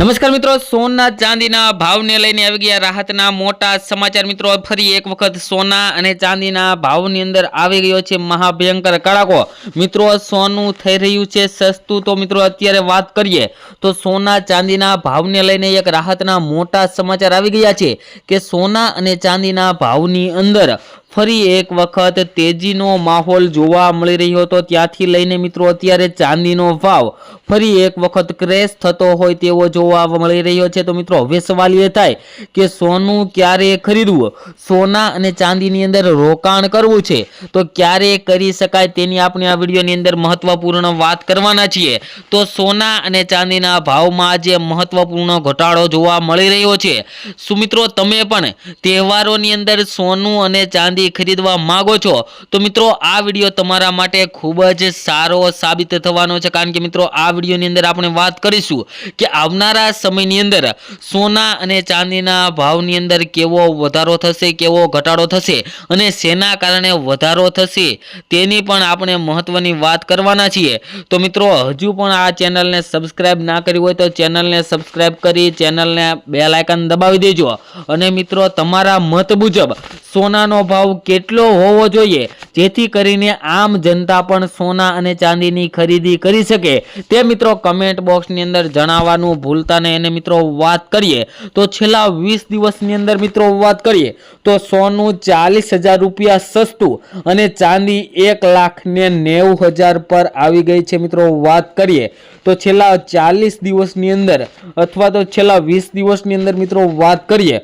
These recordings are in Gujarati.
નમસ્કાર મિત્રો, સોના ચાંદીના ભાવને લઈને આવી ગયા રાહતના મોટા સમાચાર। મિત્રો ફરી એક વખત સોના અને ચાંદીના ભાવની અંદર આવી ગયો છે મહાભયંકર કડાકો। મિત્રો સોનું થઈ રહ્યું છે સસ્તું। તો મિત્રો અત્યારે વાત કરીએ તો સોના ચાંદીના ભાવને લઈને એક રાહતના મોટા સમાચાર આવી ગયા છે કે સોના અને ચાંદીના ભાવની અંદર ફરી એક વખત તેજીનો માહોલ જોવા મળી રહ્યો હતો। ત્યાંથી લઈને મિત્રો અત્યારે ચાંદીનો ભાવ ફરી એક વખત ક્રેશ થતો હોય તેવો જોવા મળી રહ્યો છે। તો મિત્રો હવે સવાલ એ થાય કે સોનું ક્યારે ખરીદવું, સોના અને ચાંદીની અંદર રોકાણ કરવું છે તો ક્યારે કરી શકાય તેની આપણે આ વિડીયોની અંદર મહત્વપૂર્ણ વાત કરવાના છીએ। તો સોના અને ચાંદીના ભાવમાં આજે મહત્વપૂર્ણ ઘટાડો જોવા મળી રહ્યો છે। શું મિત્રો તમે પણ તહેવારોની અંદર સોનું અને ચાંદી ખરીદવા માંગો છો તો મિત્રો આ વિડીયો તમારા માટે ખૂબ જ સારો સાબિત થવાનો છે, કારણ કે મિત્રો આ વિડીયોની અંદર આપણે વાત કરીશું કે આવનારા સમયની અંદર સોના અને ચાંદીના ભાવની અંદર કેવો વધારો થશે, કેવો ઘટાડો થશે અને શેના કારણે વધારો થશે તેની પણ આપણે મહત્વની વાત કરવાના છીએ। તો મિત્રો હજુ પણ આ ચેનલને સબસ્ક્રાઇબ ના કરી હોય તો ચેનલને સબસ્ક્રાઇબ કરી ચેનલને બેલ આઇકન દબાવી દેજો અને મિત્રો તમારા મત મુજબ સોનાનો ભાવ કેટલો હોવો જોઈએ જેથી કરીને આમ જનતા પણ સોના અને ચાંદીની ખરીદી કરી શકે તે મિત્રો કમેન્ટ બોક્સની અંદર જણાવવાનું ભૂલતા નહીં। અને મિત્રો વાત કરીએ તો છેલ્લા 20 દિવસની અંદર મિત્રો વાત કરીએ તો સોનું 40,000 રૂપિયા સસ્તું અને ચાંદી 1,90,000 પર આવી ગઈ છે। મિત્રો વાત કરીએ તો છેલ્લા 40 દિવસની અંદર અથવા તો છેલ્લા 20 દિવસની અંદર મિત્રો વાત કરીએ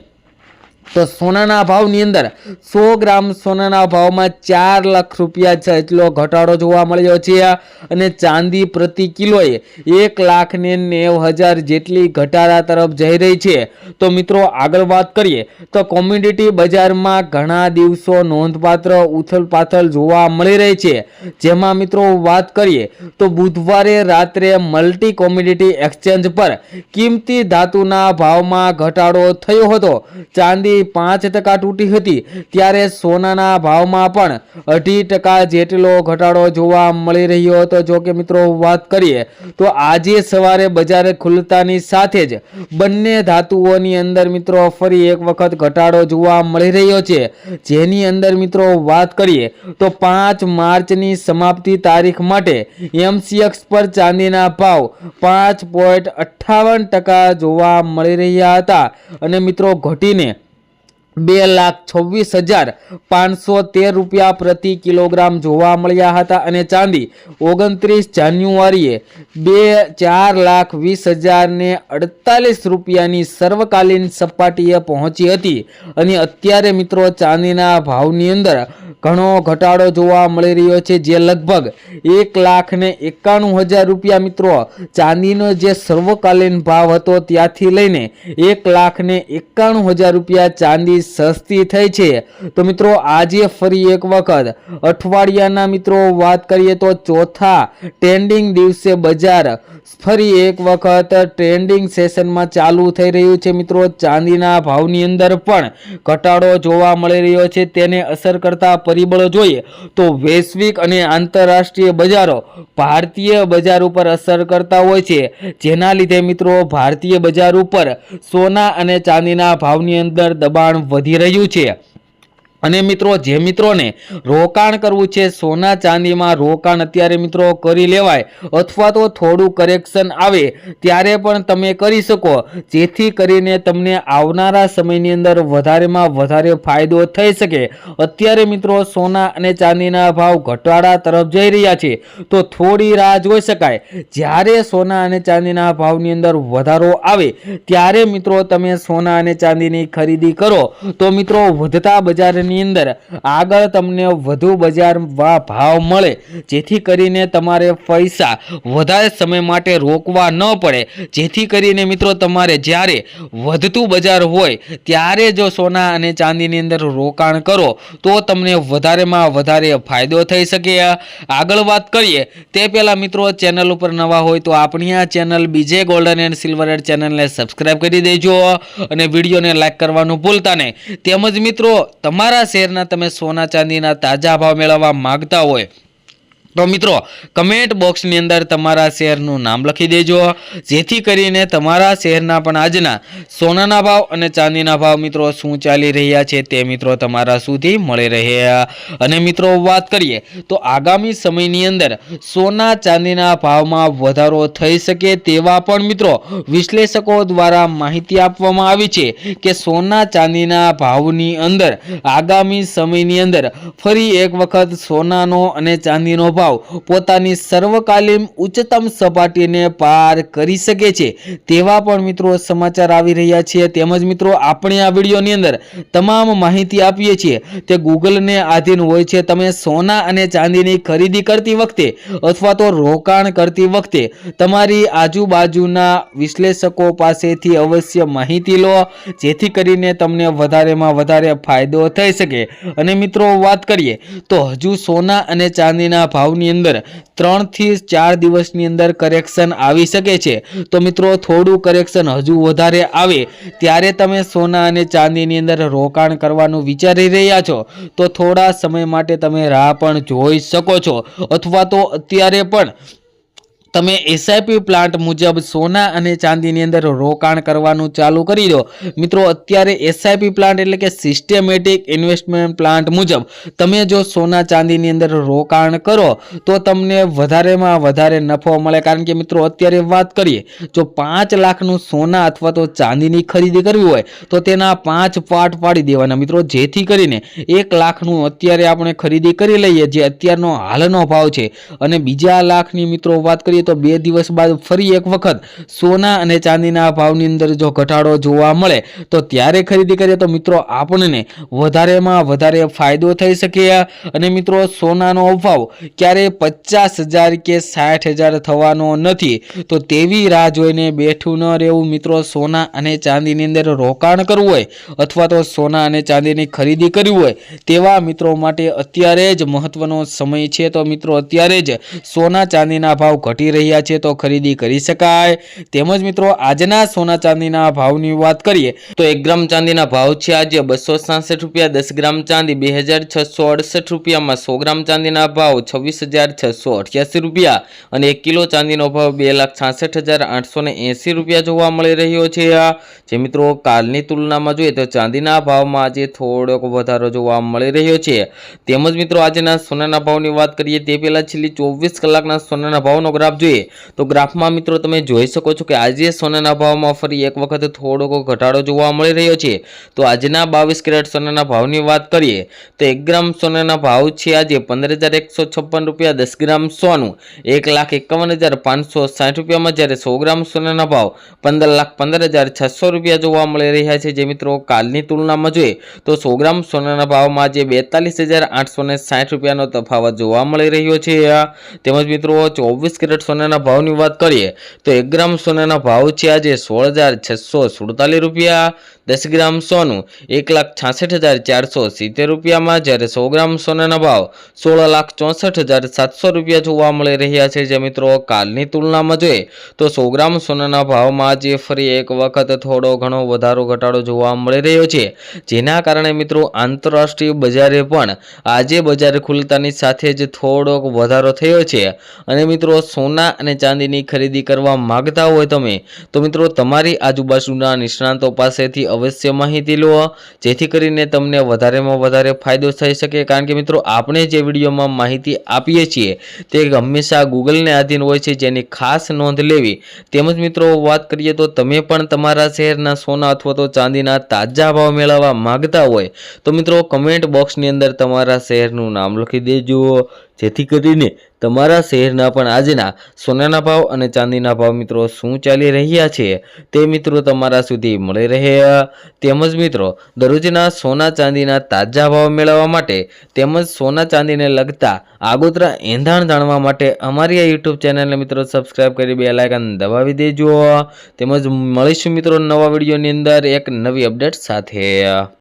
તો સોનાના ભાવની અંદર 100 ગ્રામ સોનાના ભાવમાં 4 લાખ રૂપિયા જેટલો ઘટાડો જોવા મળ્યો છે અને ચાંદી પ્રતિ કિલોએ 1,90,000 જેટલી ઘટાડા તરફ જઈ રહી છે। તો મિત્રો આગળ વાત કરીએ તો કોમોડિટી બજારમાં ઘણા દિવસો નોંધપાત્ર ઉથલપાથલ જોવા મળી રહી છે, જેમાં મિત્રો વાત કરીએ તો બુધવારે રાત્રે મલ્ટી કોમોડિટી એક્સચેન્જ પર કિંમતી ધાતુના ભાવમાં ઘટાડો થયો હતો। ચાંદી 5% તૂટી હતી ત્યારે સોનાના ભાવમાં પણ 2.5% જેટલો ઘટાડો જોવા મળી રહ્યો હતો। જો કે મિત્રો વાત કરીએ તો આજે સવારે બજાર ખુલતાની સાથે જ બંને ધાતુઓની અંદર મિત્રો ફરી એક વખત ઘટાડો જોવા મળી રહ્યો છે, જેની અંદર મિત્રો વાત કરીએ તો 5 માર્ચની સમાપ્તિ તારીખ માટે MCX પર ચાંદીના ભાવ 5.58% જોવા મળી રહ્યા હતા અને મિત્રો ઘટીને 2,26,513 રૂપિયા પ્રતિ કિલોગ્રામ જોવા મળ્યા હતા અને ચાંદી 29 જાન્યુઆરીએ 4,20,048 રૂપિયાની સર્વકાલીન સપાટીએ પહોંચી હતી અને અત્યારે મિત્રો ચાંદીના ભાવની અંદર ઘણો ઘટાડો જોવા મળી રહ્યો છે, જે લગભગ 1,91,000 રૂપિયા મિત્રો ચાંદીનો જે સર્વકાલીન ભાવ હતો ત્યાંથી લઈને 1,91,000 રૂપિયા ચાંદી સસ્તી થઈ છે। તો મિત્રો આજે ફરી એક વખત અઠવાડિયાના મિત્રો વાત કરીએ તો ચોથા ટ્રેન્ડિંગ દિવસે બજાર ફરી એક વખત ટ્રેન્ડિંગ સેશનમાં ચાલુ થઈ રહ્યું છે। મિત્રો ચાંદીના ભાવની અંદર પણ ઘટાડો જોવા મળી રહ્યો છે। તેને અસર કરતા પરિબળો જોઈએ તો વૈશ્વિક અને આંતરરાષ્ટ્રીય બજારો ભારતીય બજાર ઉપર અસર કરતા હોય છે, જેના લીધે મિત્રો ભારતીય બજાર ઉપર સોના અને ચાંદીના ભાવની અંદર દબાણ વધી રહ્યું છે। અને મિત્રો જે મિત્રોને રોકાણ કરવું છે સોના ચાંદીમાં રોકાણ અત્યારે મિત્રો કરી લેવાય અથવા તો થોડું કરેક્શન આવે ત્યારે પણ તમે કરી શકો, જેથી કરીને તમને આવનારા સમયની અંદર વધારેમાં વધારે ફાયદો થઈ શકે। અત્યારે મિત્રો સોના અને ચાંદીના ભાવ ઘટાડા તરફ જઈ રહ્યા છે તો થોડી રાહ જોઈ શકાય। જ્યારે સોના અને ચાંદીના ભાવની અંદર વધારો આવે ત્યારે મિત્રો તમે સોના અને ચાંદીની ખરીદી કરો તો મિત્રો વધતા બજારની અંદર આગળ તમને વધુ બજાર ભાવ મળે, જેથી કરીને તમારે પૈસા વધારે સમય માટે રોકવા ન પડે, જેથી કરીને મિત્રો તમારે જ્યારે વધતું બજાર હોય ત્યારે જો સોના અને ચાંદીની અંદર રોકાણ કરો તો તમને વધારેમાં વધારે ફાયદો થઈ શકે। આગળ વાત કરીએ તે પહેલા મિત્રો ચેનલ ઉપર નવા હોય તો આપણી આ ચેનલ બીજે ગોલ્ડન એન્ડ સિલ્વર એડ ચેનલને સબસ્ક્રાઇબ કરી દેજો અને વિડીયોને લાઈક કરવાનું ભૂલતા નહીં। તેમજ મિત્રો તમારા શેરના તમે સોના ચાંદીના તાજા ભાવ મેળવવા માંગતા હોય તો મિત્રો કમેન્ટ બોક્સની અંદર તમારા શહેરનું નામ લખી દેજો, જેથી કરીને તમારા શહેરના પણ આજના સોનાના ભાવ અને ચાંદીના ભાવ મિત્રો શું ચાલી રહ્યા છે તે મિત્રો તમારા સુધી મળી રહે। અને મિત્રો વાત કરીએ તો આગામી સમયની અંદર સોના ચાંદીના ભાવમાં વધારો થઈ શકે તેવા પણ મિત્રો વિશ્લેષકો દ્વારા માહિતી આપવામાં આવી છે કે સોના ચાંદીના ભાવની અંદર આગામી સમયની અંદર ફરી એક વખત સોનાનો અને ચાંદીનો ભાવ પોતાની સર્વકાલીન ઉચ્ચતમ સપાટીને પાર કરી શકે છે તેવા પણ મિત્રો સમાચાર આવી રહ્યા છે। તેમજ મિત્રો આપણે આ વિડીયોની અંદર તમામ માહિતી આપીએ છીએ તે ગૂગલને આધીન હોય છે। તમે સોના અને ચાંદીની ખરીદી કરતી વખતે અથવા તો રોકાણ કરતી વખતે તમારી આજુબાજુના વિશ્લેષકો પાસેથી અવશ્ય માહિતી લો, જેથી કરીને તમને વધારેમાં વધારે ફાયદો થઈ શકે। અને મિત્રો વાત કરીએ તો હજુ સોના અને ચાંદીના ભાવની અંદર 3 થી 4 દિવસની અંદર કરેક્શન આવી શકે છે। તો મિત્રો થોડું કરેક્શન હજુ વધારે આવે ત્યારે તમે સોના અને ચાંદીની અંદર રોકાણ કરવાનું વિચારી રહ્યા છો તો થોડા સમય માટે તમે રાહ પણ જોઈ શકો છો, અથવા તો અત્યારે પણ તમે એસઆઈપી પ્લાન્ટ મુજબ સોના અને ચાંદીની અંદર રોકાણ કરવાનું ચાલુ કરી દો। મિત્રો અત્યારે એસઆઈપી પ્લાન્ટ એટલે કે સિસ્ટમેટિક ઇન્વેસ્ટમેન્ટ પ્લાન્ટ મુજબ તમે જો સોના ચાંદીની અંદર રોકાણ કરો તો તમને વધારેમાં વધારે નફો મળે। કારણ કે મિત્રો અત્યારે વાત કરીએ જો 5 લાખનું સોના અથવા તો ચાંદીની ખરીદી કરવી હોય તો તેના 5 પાર્ટ પાડી દેવાના મિત્રો, જેથી કરીને 1 લાખનું અત્યારે આપણે ખરીદી કરી લઈએ જે અત્યારનો હાલનો ભાવ છે, અને બીજા લાખની મિત્રો વાત કરીએ તો 2 દિવસ બાદ ફરી એક વખત સોના અને ચાંદીના ભાવની અંદર જો ઘટાડો જોવા મળે તો ત્યારે ખરીદી કરીએ તો મિત્રો આપણને વધારેમાં વધારે ફાયદો થઈ શકે। અને મિત્રો સોનાનો ભાવ ક્યારે 50,000 કે 60,000 થવાનો નથી, તો તેવી રાહ જોઈને બેઠું ન રહેવું મિત્રો। સોના અને ચાંદીની અંદર રોકાણ કરવું હોય અથવા તો સોના અને ચાંદીની ખરીદી કરવી હોય તેવા મિત્રો માટે અત્યારે જ મહત્વનો સમય છે। તો મિત્રો અત્યારે જ સોના ચાંદીના ભાવ ઘટી રહ્યા છે તો ખરીદી કરી શકાય। તેમજ મિત્રો આજના સોના ચાંદીના ભાવની વાત કરીએ તો 1 ગ્રામ ચાંદીના ભાવ છે આજે 266 રૂપિયા, 10 ગ્રામ ચાંદી 2668 રૂપિયામાં, 100 ગ્રામ ચાંદીના ભાવ 26,688 રૂપિયા અને 1 કિલો ચાંદીનો ભાવ 2,66,880 રૂપિયા જોવા મળી રહ્યો છે। જે મિત્રો કાલની તુલનામાં જોઈએ તો ચાંદીના ભાવમાં આજે થોડોક વધારો જોવા મળી રહ્યો છે। તેમજ મિત્રો આજના સોનાના ભાવની વાત કરીએ તે પહેલા છેલ્લી 24 કલાકના સોનાના ભાવનો ગ્રાફ જોઈએ તો ગ્રાફમાં મિત્રો તમે જોઈ શકો છો કે આજે સોનાના ભાવમાં ફરી એક વખત થોડોક ઘટાડો જોવા મળી રહ્યો છે। તો આજના 22 કેરેટ સોનાના ભાવની વાત કરીએ તો 1 ગ્રામ સોનાના ભાવ છે આજે 15,156 રૂપિયા, 10 ગ્રામ સોનું 1,51,560 રૂપિયામાં, જ્યારે 100 ગ્રામ સોનાના ભાવ 15,15,600 રૂપિયા જોવા મળી રહ્યા છે। જે મિત્રો કાલની તુલનામાં જોઈએ તો 100 ગ્રામ સોનાના ભાવમાં આજે 42,860 રૂપિયાનો તફાવત જોવા મળી રહ્યો છે। તેમજ મિત્રો 24 કેરેટ સોનાના ભાવની વાત કરીએ તો 1 ગ્રામ સોનાના ભાવ છે આજે 16,647 રૂપિયા, 10 ગ્રામ સોનું 1,66,470 રૂપિયામાં, જ્યારે 100 ગ્રામ સોનાના ભાવ 16,64,700 રૂપિયા જોવા મળી રહ્યા છે। જે મિત્રો કાલની તુલનામાં જોઈએ તો 100 ગ્રામ સોનાના ભાવમાં આજે ફરી એક વખત થોડો ઘણો વધારો ઘટાડો જોવા મળી રહ્યો છે, જેના કારણે મિત્રો આંતરરાષ્ટ્રીય બજારે પણ આજે બજાર ખુલતાની સાથે જ થોડોક વધારો થયો છે। અને મિત્રો સોના અને ચાંદીની ખરીદી કરવા માંગતા હોય તમે તો મિત્રો તમારી આજુબાજુના નિષ્ણાતો પાસેથી અવશ્ય માહિતી લો, જેથી કરીને તમને વધારેમાં વધારે ફાયદો થઈ શકે। કારણ કે મિત્રો આપણે જે વિડીયોમાં માહિતી આપીએ છીએ તે હંમેશા ગૂગલને આધીન હોય છે, જેની ખાસ નોંધ લેવી। તેમજ મિત્રો વાત કરીએ તો તમે પણ તમારા શહેરના સોના અથવા તો ચાંદીના તાજા ભાવ મેળવવા માંગતા હોય તો મિત્રો કમેન્ટ બોક્સની અંદર તમારા શહેરનું નામ લખી દેજો, જેથી કરીને તમારા શહેરના પણ આજના સોનાના ભાવ અને ચાંદીના ભાવ મિત્રો શું ચાલી રહ્યા છે તે મિત્રો તમારા સુધી મળી રહે। તેમજ મિત્રો દરરોજના સોના ચાંદીના તાજા ભાવ મેળવવા માટે તેમજ સોના ચાંદીને લગતા આગોતરા એંધાણ જાણવા માટે અમારી આ યુટ્યુબ ચેનલને મિત્રો સબસ્ક્રાઇબ કરી બેલ આઇકન દબાવી દેજો। તેમજ મળીશું મિત્રો નવા વિડીયોની અંદર એક નવી અપડેટ સાથે।